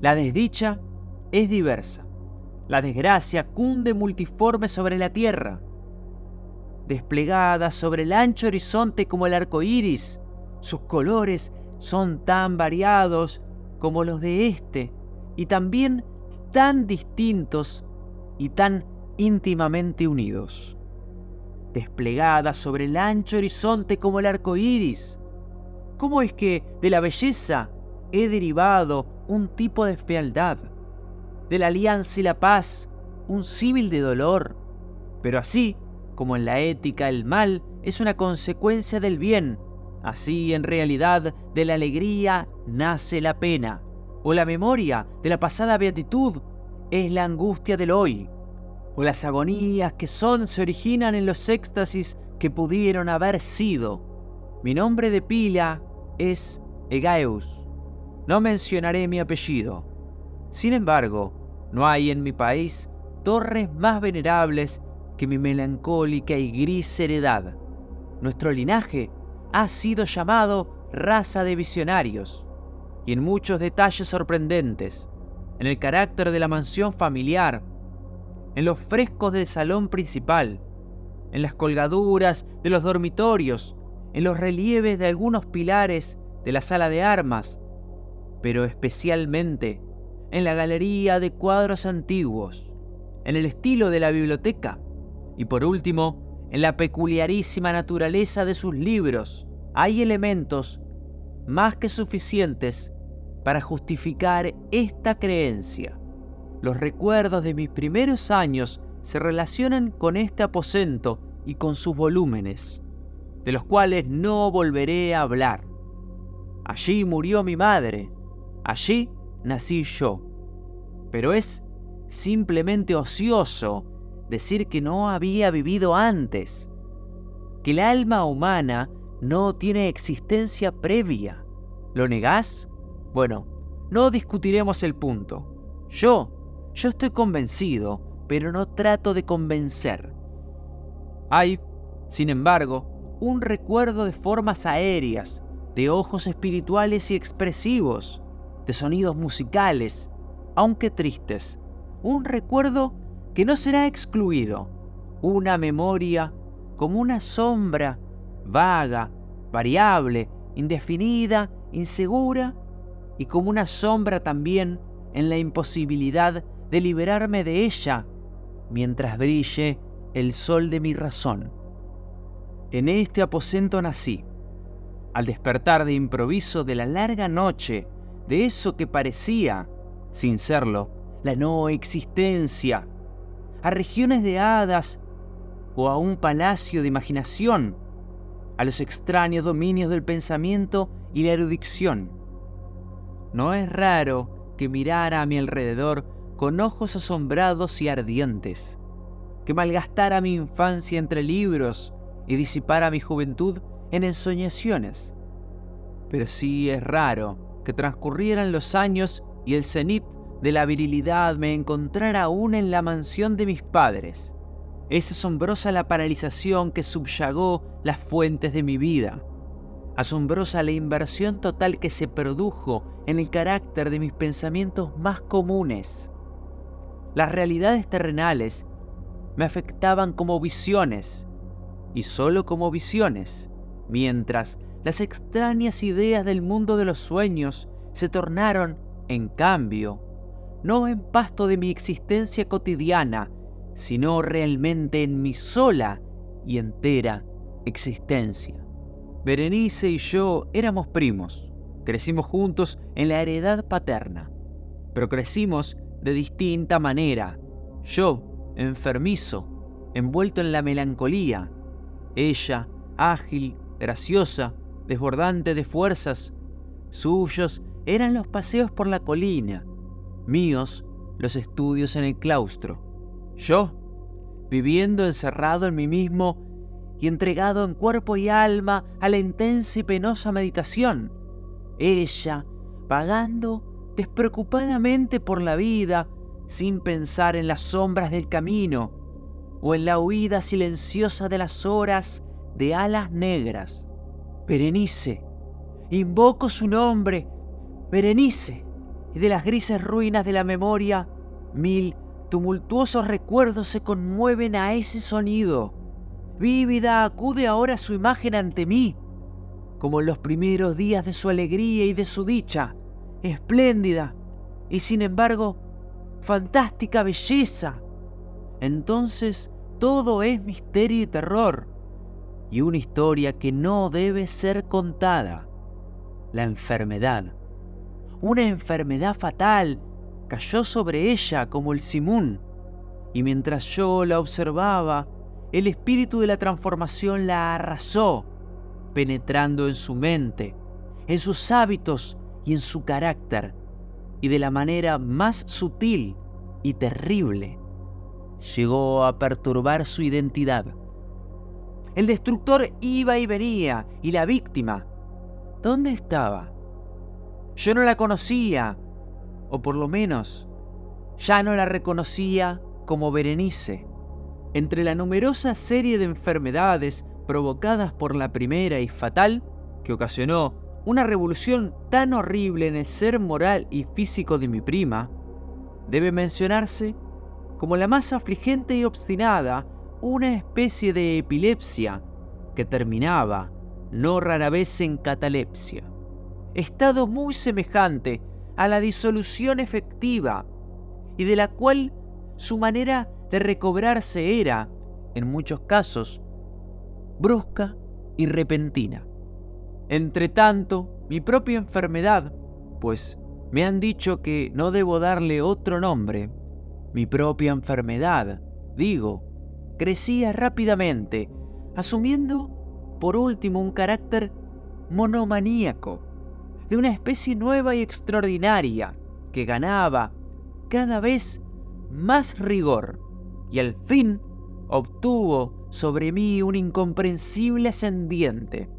La desdicha es diversa. La desgracia cunde multiforme sobre la tierra. Desplegada sobre el ancho horizonte como el arco iris, sus colores son tan variados como los de este, y también tan distintos y tan íntimamente unidos. Desplegada sobre el ancho horizonte como el arco iris. ¿Cómo es que de la belleza he derivado un tipo de fealdad? De la alianza y la paz, un símil de dolor. Pero así como en la ética el mal es una consecuencia del bien, así en realidad de la alegría nace la pena, o la memoria de la pasada beatitud es la angustia del hoy, o las agonías que son se originan en los éxtasis que pudieron haber sido. Mi nombre de pila es Egaeus. No mencionaré mi apellido. Sin embargo, no hay en mi país torres más venerables que mi melancólica y gris heredad. Nuestro linaje ha sido llamado raza de visionarios, y en muchos detalles sorprendentes, en el carácter de la mansión familiar, en los frescos del salón principal, en las colgaduras de los dormitorios, en los relieves de algunos pilares de la sala de armas, pero especialmente en la galería de cuadros antiguos, en el estilo de la biblioteca y por último en la peculiarísima naturaleza de sus libros, hay elementos más que suficientes para justificar esta creencia. Los recuerdos de mis primeros años se relacionan con este aposento y con sus volúmenes, de los cuales no volveré a hablar. Allí murió mi madre, allí nací yo. Pero es simplemente ocioso decir que no había vivido antes, que el alma humana no tiene existencia previa. ¿Lo negás? Bueno, no discutiremos el punto. Yo estoy convencido, pero no trato de convencer. Hay, sin embargo, un recuerdo de formas aéreas, de ojos espirituales y expresivos, de sonidos musicales, aunque tristes, un recuerdo que no será excluido, una memoria como una sombra, vaga, variable, indefinida, insegura, y como una sombra también en la imposibilidad de liberarme de ella mientras brille el sol de mi razón. En este aposento nací, al despertar de improviso de la larga noche, de eso que parecía, sin serlo, la no existencia, a regiones de hadas o a un palacio de imaginación, a los extraños dominios del pensamiento y la erudición. No es raro que mirara a mi alrededor con ojos asombrados y ardientes, que malgastara mi infancia entre libros y disipara mi juventud en ensoñaciones. Pero sí es raro que transcurrieran los años y el cenit de la virilidad me encontrara aún en la mansión de mis padres. Es asombrosa la paralización que subyugó las fuentes de mi vida. Asombrosa la inversión total que se produjo en el carácter de mis pensamientos más comunes. Las realidades terrenales me afectaban como visiones, y solo como visiones, mientras las extrañas ideas del mundo de los sueños se tornaron, en cambio, no en pasto de mi existencia cotidiana, sino realmente en mi sola y entera existencia. Berenice y yo éramos primos, crecimos juntos en la heredad paterna, pero crecimos de distinta manera. Yo, enfermizo, envuelto en la melancolía, ella, ágil, graciosa, desbordante de fuerzas. Suyos eran los paseos por la colina, míos los estudios en el claustro. Yo, viviendo encerrado en mí mismo y entregado en cuerpo y alma a la intensa y penosa meditación. Ella, vagando despreocupadamente por la vida, sin pensar en las sombras del camino o en la huida silenciosa de las horas de alas negras. Berenice, invoco su nombre, Berenice, y de las grises ruinas de la memoria, 1000 tumultuosos recuerdos se conmueven a ese sonido. Vívida acude ahora su imagen ante mí, como en los primeros días de su alegría y de su dicha, espléndida y sin embargo fantástica belleza. Entonces todo es misterio y terror, y una historia que no debe ser contada. La enfermedad. Una enfermedad fatal cayó sobre ella como el simún, y mientras yo la observaba, el espíritu de la transformación la arrasó, penetrando en su mente, en sus hábitos y en su carácter, y de la manera más sutil y terrible, llegó a perturbar su identidad. El destructor iba y venía, y la víctima, ¿dónde estaba? Yo no la conocía, o por lo menos, ya no la reconocía como Berenice. Entre la numerosa serie de enfermedades provocadas por la primera y fatal, que ocasionó una revolución tan horrible en el ser moral y físico de mi prima, debe mencionarse como la más afligente y obstinada una especie de epilepsia que terminaba no rara vez en catalepsia, estado muy semejante a la disolución efectiva y de la cual su manera de recobrarse era, en muchos casos, brusca y repentina. Entretanto, mi propia enfermedad, pues me han dicho que no debo darle otro nombre, mi propia enfermedad, digo, crecía rápidamente, asumiendo por último un carácter monomaníaco, de una especie nueva y extraordinaria, que ganaba cada vez más rigor y al fin obtuvo sobre mí un incomprensible ascendiente.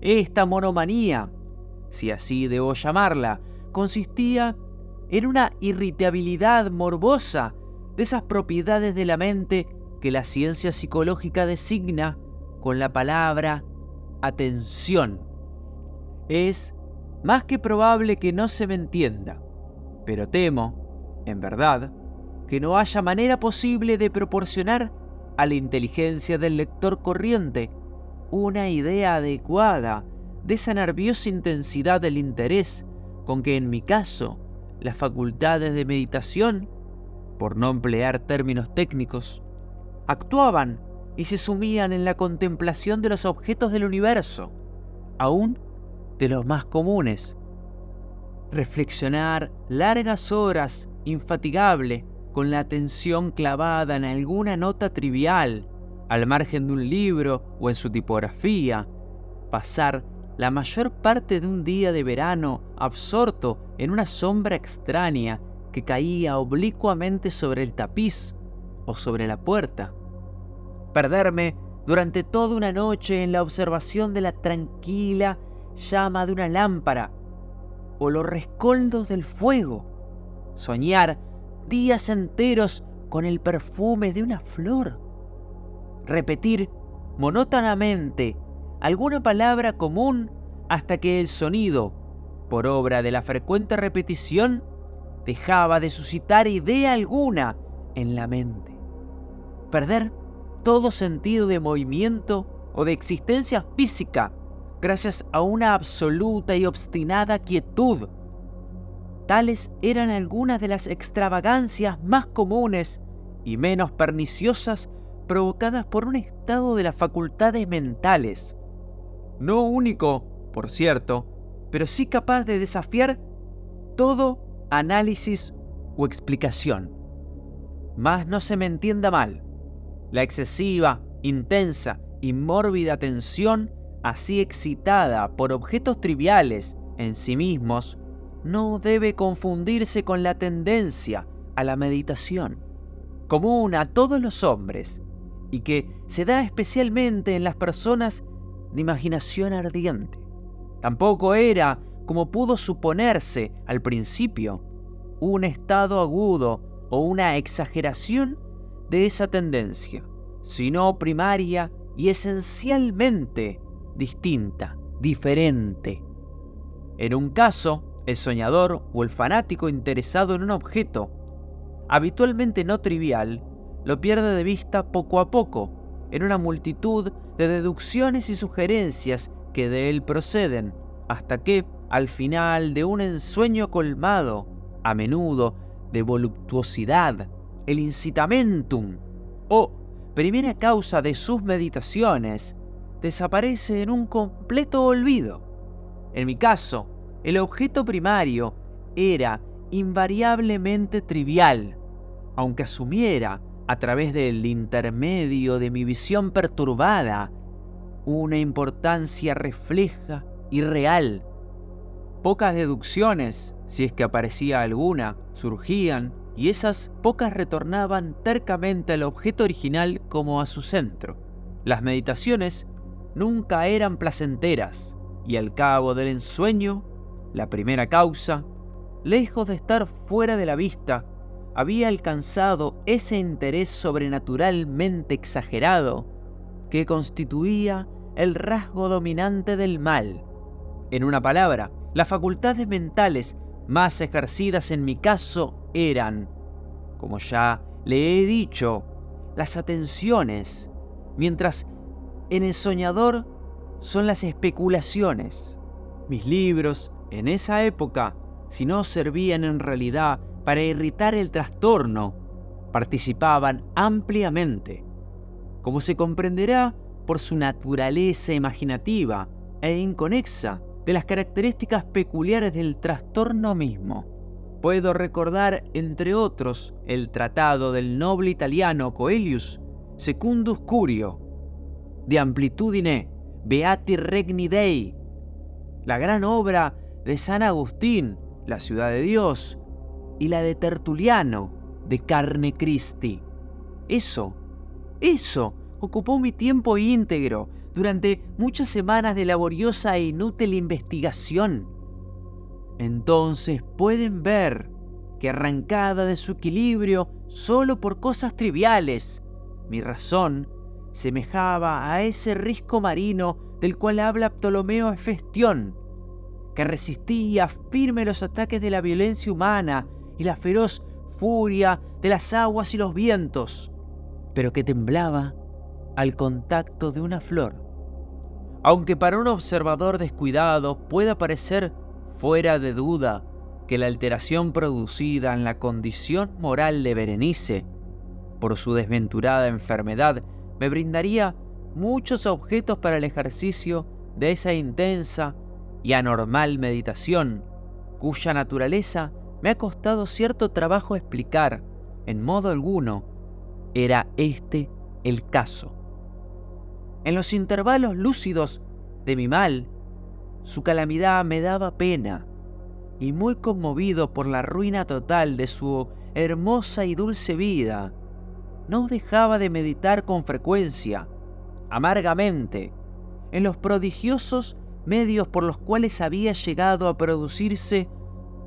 Esta monomanía, si así debo llamarla, consistía en una irritabilidad morbosa de esas propiedades de la mente que la ciencia psicológica designa con la palabra atención. Es más que probable que no se me entienda, pero temo, en verdad, que no haya manera posible de proporcionar a la inteligencia del lector corriente una idea adecuada de esa nerviosa intensidad del interés con que en mi caso las facultades de meditación, por no emplear términos técnicos, actuaban y se sumían en la contemplación de los objetos del universo, aún de los más comunes. Reflexionar largas horas, infatigable, con la atención clavada en alguna nota trivial, al margen de un libro o en su tipografía, pasar la mayor parte de un día de verano absorto en una sombra extraña que caía oblicuamente sobre el tapiz o sobre la puerta, perderme durante toda una noche en la observación de la tranquila llama de una lámpara o los rescoldos del fuego, soñar días enteros con el perfume de una flor, repetir monótonamente alguna palabra común hasta que el sonido, por obra de la frecuente repetición, dejaba de suscitar idea alguna en la mente. Perder todo sentido de movimiento o de existencia física gracias a una absoluta y obstinada quietud. Tales eran algunas de las extravagancias más comunes y menos perniciosas provocadas por un estado de las facultades mentales, no único, por cierto, pero sí capaz de desafiar todo análisis o explicación. Mas no se me entienda mal, la excesiva, intensa y mórbida atención así excitada por objetos triviales en sí mismos no debe confundirse con la tendencia a la meditación, común a todos los hombres, y que se da especialmente en las personas de imaginación ardiente. Tampoco era, como pudo suponerse al principio, un estado agudo o una exageración de esa tendencia, sino primaria y esencialmente distinta, diferente. En un caso, El soñador o el fanático interesado en un objeto, habitualmente no trivial, lo pierde de vista poco a poco, en una multitud de deducciones y sugerencias que de él proceden, hasta que, al final de un ensueño colmado, a menudo de voluptuosidad, el incitamentum, o primera causa de sus meditaciones, desaparece en un completo olvido. En mi caso, el objeto primario era invariablemente trivial, aunque asumiera, a través del intermedio de mi visión perturbada, una importancia refleja y real. Pocas deducciones, si es que aparecía alguna, surgían, y esas pocas retornaban tercamente al objeto original como a su centro. Las meditaciones nunca eran placenteras, y al cabo del ensueño, la primera causa, lejos de estar fuera de la vista, había alcanzado ese interés sobrenaturalmente exagerado que constituía el rasgo dominante del mal. En una palabra, las facultades mentales más ejercidas en mi caso eran, como ya le he dicho, las atenciones, mientras en el soñador son las especulaciones. Mis libros, en esa época, si no servían en realidad para irritar el trastorno, participaban ampliamente, como se comprenderá por su naturaleza imaginativa e inconexa, de las características peculiares del trastorno mismo. Puedo recordar, entre otros, el tratado del noble italiano Coelius, Secundus Curio, De Amplitudine Beati Regni Dei, la gran obra de San Agustín, La ciudad de Dios, y la de Tertuliano, De Carne Christi. Eso ocupó mi tiempo íntegro durante muchas semanas de laboriosa e inútil investigación. Entonces pueden ver que, arrancada de su equilibrio solo por cosas triviales, mi razón semejaba a ese risco marino del cual habla Ptolomeo Hefestión, que resistía firme los ataques de la violencia humana y la feroz furia de las aguas y los vientos, pero que temblaba al contacto de una flor. Aunque para un observador descuidado pueda parecer fuera de duda que la alteración producida en la condición moral de Berenice por su desventurada enfermedad me brindaría muchos objetos para el ejercicio de esa intensa y anormal meditación, cuya naturaleza me ha costado cierto trabajo explicar, en modo alguno, era este el caso. En los intervalos lúcidos de mi mal, su calamidad me daba pena, y muy conmovido por la ruina total de su hermosa y dulce vida, no dejaba de meditar con frecuencia, amargamente, en los prodigiosos medios por los cuales había llegado a producirse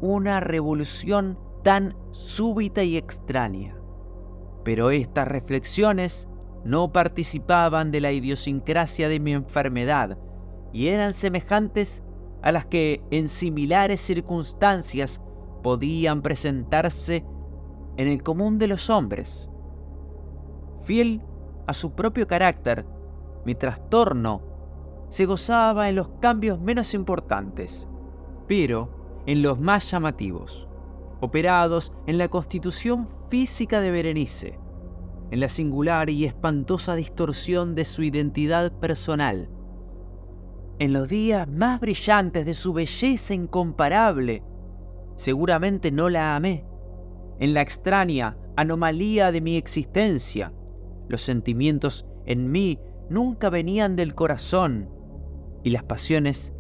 una revolución tan súbita y extraña. Pero estas reflexiones no participaban de la idiosincrasia de mi enfermedad y eran semejantes a las que en similares circunstancias podían presentarse en el común de los hombres. Fiel a su propio carácter, mi trastorno se gozaba en los cambios menos importantes, pero en los más llamativos, operados en la constitución física de Berenice, en la singular y espantosa distorsión de su identidad personal, en los días más brillantes de su belleza incomparable. Seguramente no la amé. En la extraña anomalía de mi existencia, los sentimientos en mí nunca venían del corazón y las pasiones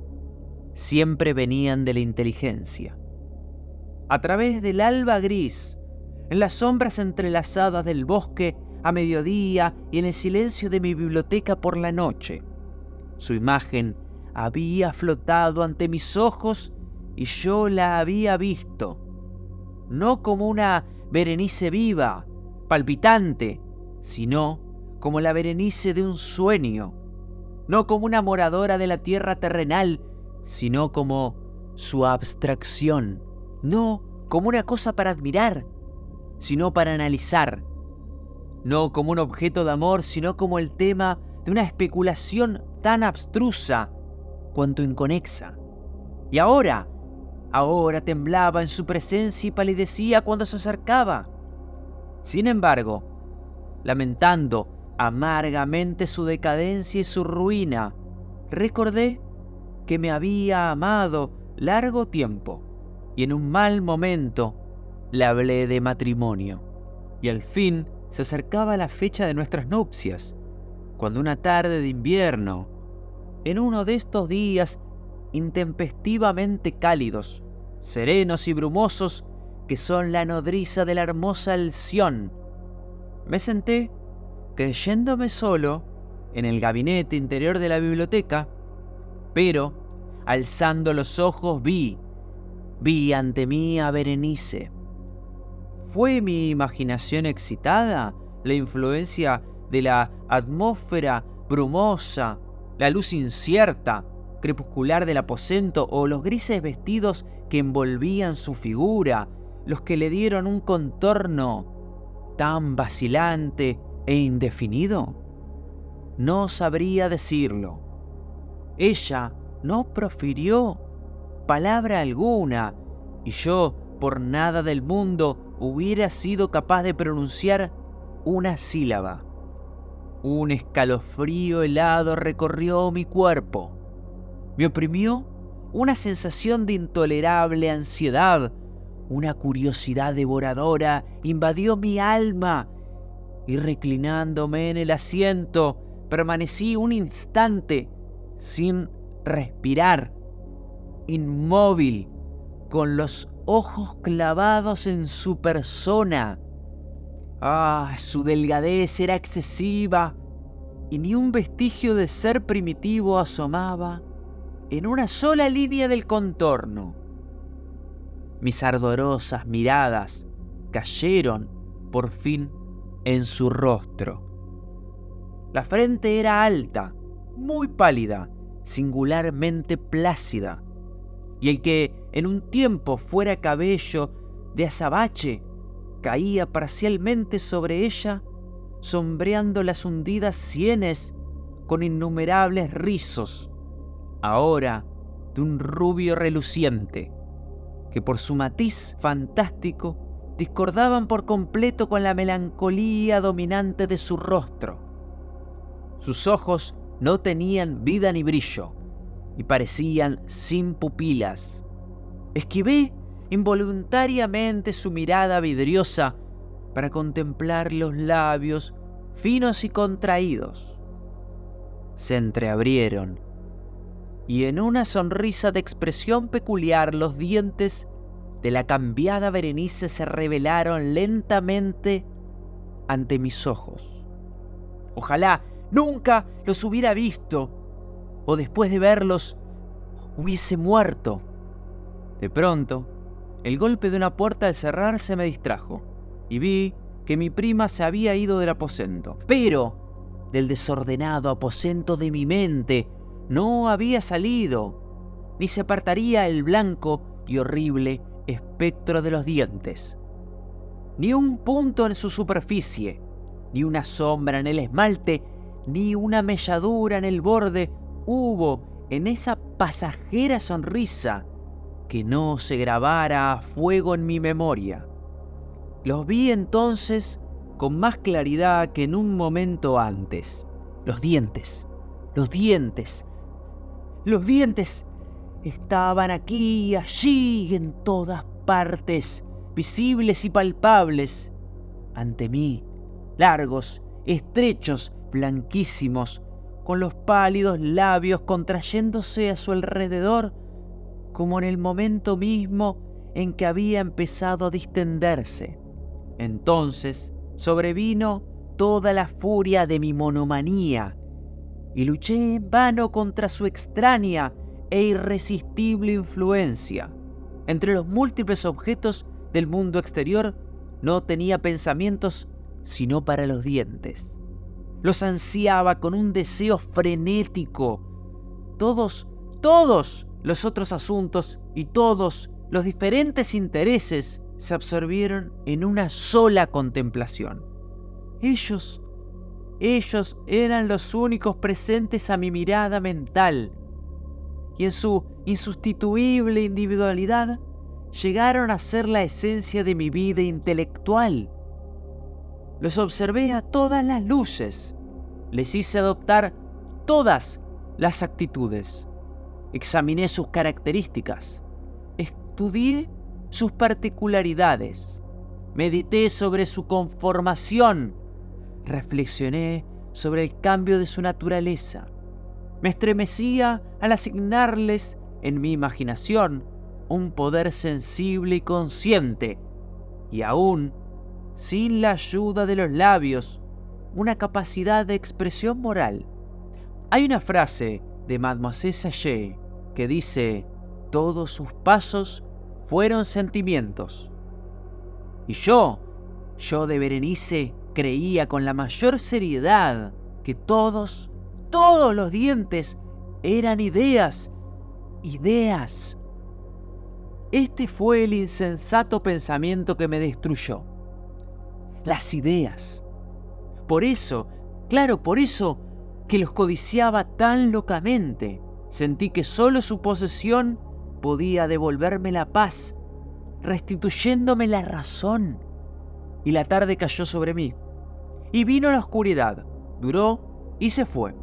siempre venían de la inteligencia. A través del alba gris, en las sombras entrelazadas del bosque a mediodía y en el silencio de mi biblioteca por la noche, su imagen había flotado ante mis ojos y yo la había visto, no como una Berenice viva, palpitante, sino como la Berenice de un sueño, no como una moradora de la tierra terrenal, sino como su abstracción, no como una cosa para admirar, sino para analizar, no como un objeto de amor, sino como el tema de una especulación tan abstrusa cuanto inconexa. Y ahora temblaba en su presencia y palidecía cuando se acercaba. Sin embargo, lamentando amargamente su decadencia y su ruina, recordé que me había amado largo tiempo y en un mal momento le hablé de matrimonio. Y al fin se acercaba la fecha de nuestras nupcias, cuando una tarde de invierno, en uno de estos días intempestivamente cálidos, serenos y brumosos, que son la nodriza de la hermosa Alción, me senté, creyéndome solo, en el gabinete interior de la biblioteca, pero, alzando los ojos, vi ante mí a Berenice. ¿Fue mi imaginación excitada? ¿La influencia de la atmósfera brumosa, la luz incierta, crepuscular del aposento o los grises vestidos que envolvían su figura, los que le dieron un contorno tan vacilante e indefinido? No sabría decirlo. Ella no profirió palabra alguna, y yo, por nada del mundo, hubiera sido capaz de pronunciar una sílaba. Un escalofrío helado recorrió mi cuerpo. Me oprimió una sensación de intolerable ansiedad. Una curiosidad devoradora invadió mi alma y, reclinándome en el asiento, permanecí un instante sin respirar, inmóvil, con los ojos clavados en su persona. Su delgadez era excesiva y ni un vestigio de ser primitivo asomaba en una sola línea del contorno. Mis ardorosas miradas cayeron por fin en su rostro. La frente era alta, muy pálida, singularmente plácida, y el que en un tiempo fuera cabello de azabache caía parcialmente sobre ella, sombreando las hundidas sienes con innumerables rizos, ahora de un rubio reluciente, que por su matiz fantástico discordaban por completo con la melancolía dominante de su rostro. Sus ojos no tenían vida ni brillo, y parecían sin pupilas. Esquivé involuntariamente su mirada vidriosa para contemplar los labios finos y contraídos. Se entreabrieron, y en una sonrisa de expresión peculiar los dientes de la cambiada Berenice se revelaron lentamente ante mis ojos. Ojalá nunca los hubiera visto, o después de verlos hubiese muerto. De pronto, el golpe de una puerta al cerrarse me distrajo, y vi que mi prima se había ido del aposento. Pero del desordenado aposento de mi mente no había salido, ni se apartaría el blanco y horrible espectro de los dientes. Ni un punto en su superficie, ni una sombra en el esmalte, ni una melladura en el borde hubo en esa pasajera sonrisa que no se grabara a fuego en mi memoria. Los vi entonces con más claridad que en un momento antes. Los dientes estaban aquí y allí, en todas partes, visibles y palpables, ante mí, largos, estrechos, blanquísimos, con los pálidos labios contrayéndose a su alrededor, como en el momento mismo en que había empezado a distenderse. Entonces sobrevino toda la furia de mi monomanía, y luché en vano contra su extraña e irresistible influencia. Entre los múltiples objetos del mundo exterior no tenía pensamientos sino para los dientes. Los ansiaba con un deseo frenético. Todos los otros asuntos y todos los diferentes intereses se absorbieron en una sola contemplación. Ellos eran los únicos presentes a mi mirada mental, y en su insustituible individualidad llegaron a ser la esencia de mi vida intelectual. Los observé a todas las luces, les hice adoptar todas las actitudes, examiné sus características, estudié sus particularidades, medité sobre su conformación, reflexioné sobre el cambio de su naturaleza. Me estremecía al asignarles en mi imaginación un poder sensible y consciente, y aún, sin la ayuda de los labios, una capacidad de expresión moral. Hay una frase de Mademoiselle Saget que dice: todos sus pasos fueron sentimientos. Y yo de Berenice creía con la mayor seriedad que todos los dientes eran ideas. Este fue el insensato pensamiento que me destruyó. Las ideas. Por eso que los codiciaba tan locamente. Sentí que solo su posesión podía devolverme la paz, restituyéndome la razón. Y la tarde cayó sobre mí. Y vino la oscuridad, duró y se fue.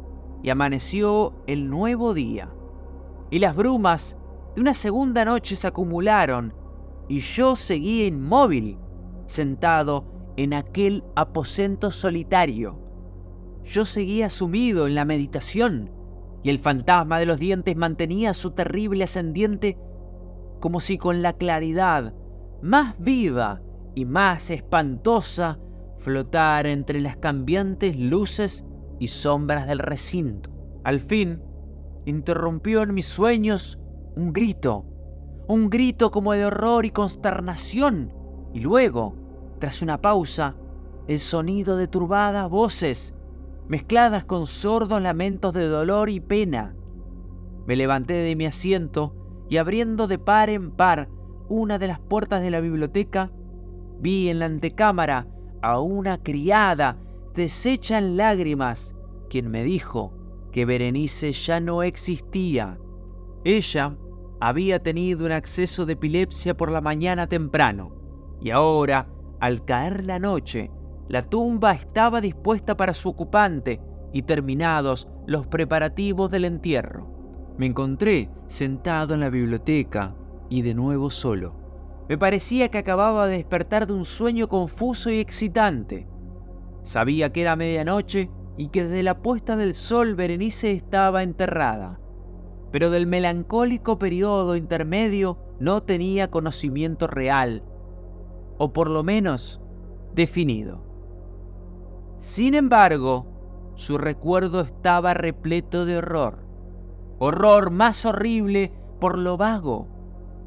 Y amaneció el nuevo día. Y las brumas de una segunda noche se acumularon, y yo seguía inmóvil, sentado en aquel aposento solitario. Yo seguía sumido en la meditación, y el fantasma de los dientes mantenía su terrible ascendiente, como si con la claridad más viva y más espantosa flotara entre las cambiantes luces y sombras del recinto. Al fin, interrumpió en mis sueños un grito como de horror y consternación, y luego, tras una pausa, el sonido de turbadas voces, mezcladas con sordos lamentos de dolor y pena. Me levanté de mi asiento y, abriendo de par en par una de las puertas de la biblioteca, vi en la antecámara a una criada deshecha en lágrimas, quien me dijo que Berenice ya no existía. Ella había tenido un acceso de epilepsia por la mañana temprano, y ahora, al caer la noche, la tumba estaba dispuesta para su ocupante y terminados los preparativos del entierro. Me encontré sentado en la biblioteca y de nuevo solo. Me parecía que acababa de despertar de un sueño confuso y excitante. Sabía que era medianoche y que desde la puesta del sol Berenice estaba enterrada, pero del melancólico periodo intermedio no tenía conocimiento real, o por lo menos definido. Sin embargo, su recuerdo estaba repleto de horror más horrible por lo vago,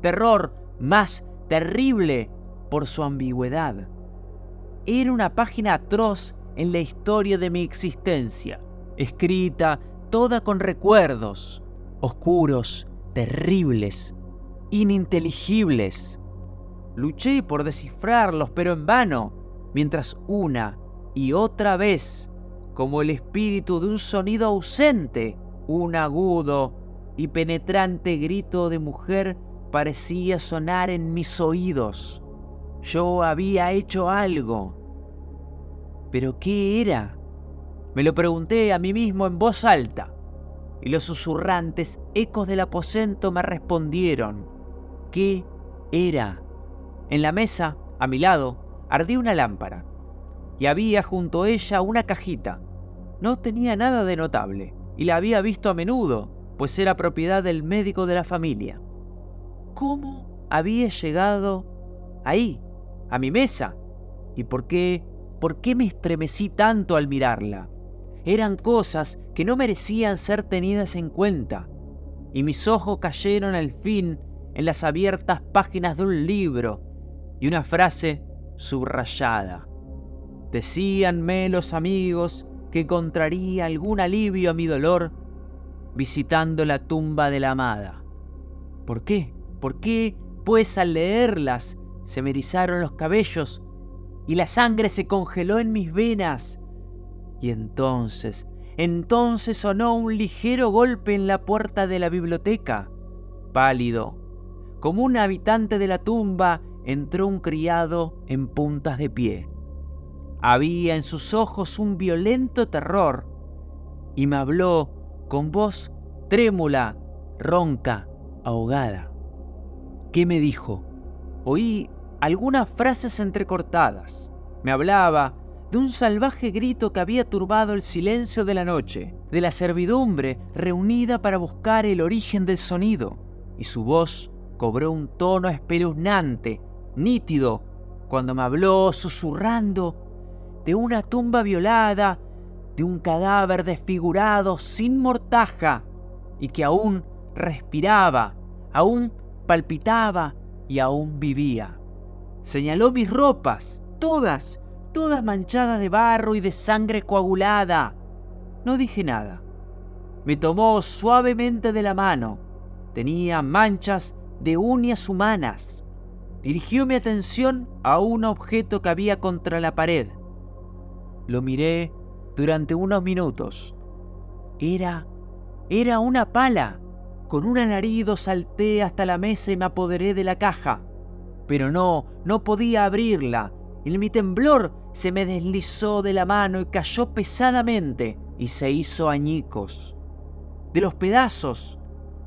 terror más terrible por su ambigüedad. Era una página atroz en la historia de mi existencia, escrita toda con recuerdos, oscuros, terribles, ininteligibles. Luché por descifrarlos, pero en vano, mientras una y otra vez, como el espíritu de un sonido ausente, un agudo y penetrante grito de mujer parecía sonar en mis oídos. Yo había hecho algo. ¿Pero qué era? Me lo pregunté a mí mismo en voz alta, y los susurrantes ecos del aposento me respondieron. ¿Qué era? En la mesa, a mi lado, ardía una lámpara, y había junto a ella una cajita. No tenía nada de notable, y la había visto a menudo, pues era propiedad del médico de la familia. ¿Cómo había llegado ahí, a mi mesa? ¿Y por qué me estremecí tanto al mirarla? Eran cosas que no merecían ser tenidas en cuenta, y mis ojos cayeron al fin en las abiertas páginas de un libro y una frase subrayada. Decíanme los amigos que encontraría algún alivio a mi dolor visitando la tumba de la amada. ¿Por qué? ¿Por qué, pues, al leerlas se me erizaron los cabellos y la sangre se congeló en mis venas? Y entonces sonó un ligero golpe en la puerta de la biblioteca. Pálido, como un habitante de la tumba, entró un criado en puntas de pie. Había en sus ojos un violento terror y me habló con voz trémula, ronca, ahogada. ¿Qué me dijo? Oí algunas frases entrecortadas. Me hablaba de un salvaje grito que había turbado el silencio de la noche, de la servidumbre reunida para buscar el origen del sonido, y su voz cobró un tono espeluznante, nítido, cuando me habló susurrando de una tumba violada, de un cadáver desfigurado sin mortaja y que aún respiraba, aún palpitaba y aún vivía. Señaló mis ropas, todas manchadas de barro y de sangre coagulada. No dije nada. Me tomó suavemente de la mano. Tenía manchas de uñas humanas. Dirigió mi atención a un objeto que había contra la pared. Lo miré durante unos minutos. Era una pala. Con un alarido salté hasta la mesa y me apoderé de la caja. Pero no podía abrirla. En mi temblor se me deslizó de la mano y cayó pesadamente y se hizo añicos. De los pedazos,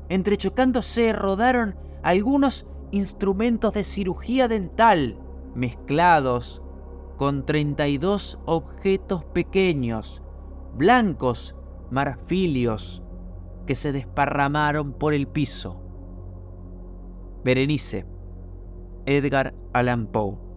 entrechocándose, rodaron algunos instrumentos de cirugía dental mezclados con 32 objetos pequeños, blancos, marfilios, que se desparramaron por el piso. Berenice, Edgar Allan Poe.